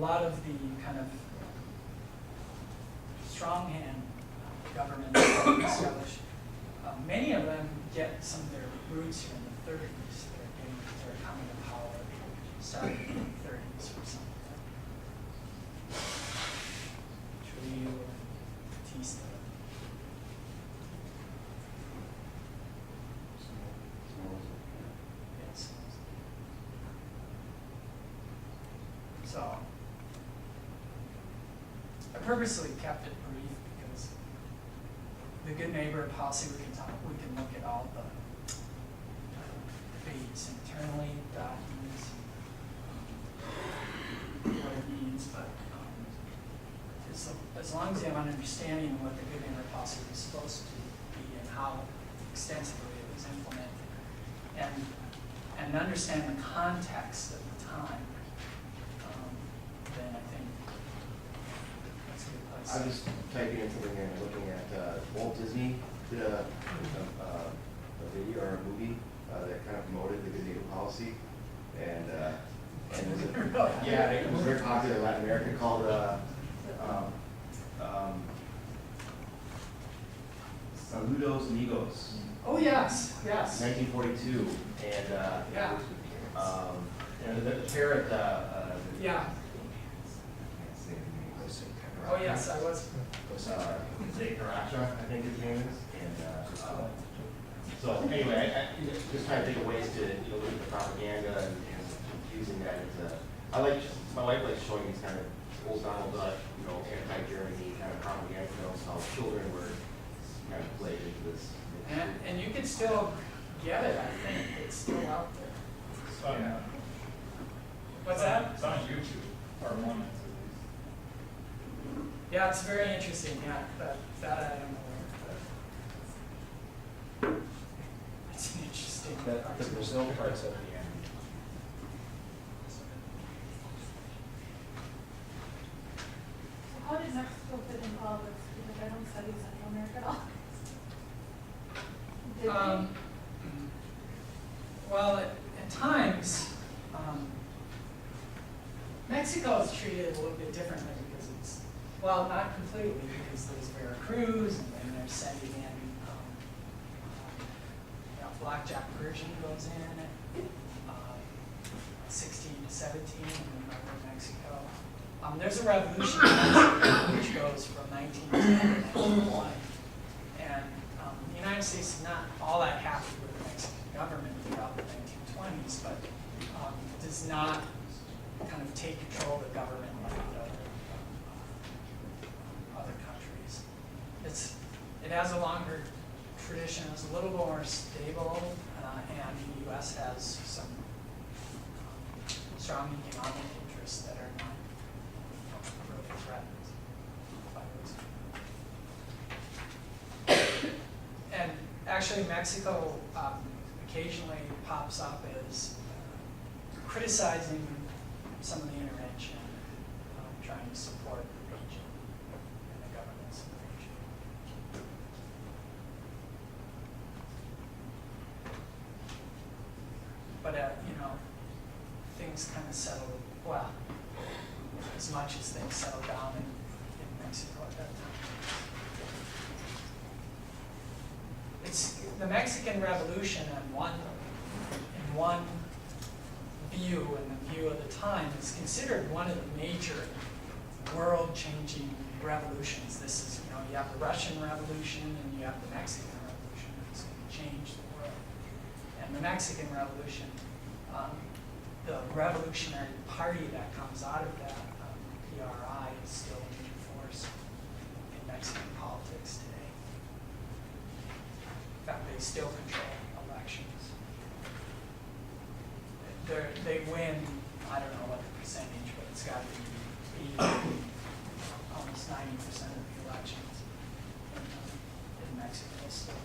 lot of the kind of strong hand governments that were established, many of them get some of their roots here in the 30s. They're coming to power starting in the 30s or something like that. Trujillo and Batista. Yes. So I purposely kept it brief because the good neighbor policy we can look at all the debates internally, documents, what it means, but as long as you have an understanding of what the good neighbor policy was supposed to be and how extensively it was implemented, and understand the context of the time, then I think that's a good place. I'm just typing in something here and looking at Walt Disney did a video or a movie that kind of promoted the good neighbor policy, and it was yeah, it was very popular in Latin America, called Saludos Amigos, Oh yes, yes. 1942, and Yeah. and the parrot. Yeah. Oh yes, I was. Zay Karacha, I think his name is, and so anyway, I just trying to think of ways to look at the propaganda and using that as my wife likes showing these kind of old Donald Duck, anti-Germany kind of propaganda films, how children were kind of played into this. And you can still get it, I think. It's still out there. Yeah. What's that? It's on YouTube, part one, at least. Yeah, it's very interesting. Yeah, that I am aware of. It's an interesting. The Brazil part's at the end. So how did Mexico fit in all this? Because I don't study Central America at all. Did Well, at times, Mexico is treated a little bit differently because it's, well, not completely, because there's Veracruz, and then they're sending in, Blackjack Pershing goes in at 16 to 17 in northern Mexico. There's a revolution in Mexico which goes from 1910 to 1920. And the United States is not all that happy with the Mexican government throughout the 1920s, but does not kind of take control of the government like other countries. It has a longer tradition, it's a little more stable, and the U.S. has some strong economic interests that are not really threatened by those. And actually, Mexico occasionally pops up as criticizing some of the intervention, trying to support the region and the governments in the region. But things kind of settle, well, as much as things settle down in Mexico at that time. It's the Mexican Revolution in one view, and the view of the time, is considered one of the major world-changing revolutions. This is, you have the Russian Revolution and you have the Mexican Revolution. It's going to change the world. And the Mexican Revolution, the Revolutionary Party that comes out of that, PRI, is still a major force in Mexican politics today. In fact, they still control elections. They win, I don't know what the percentage, but it's got to be almost 90% of the elections in Mexico still.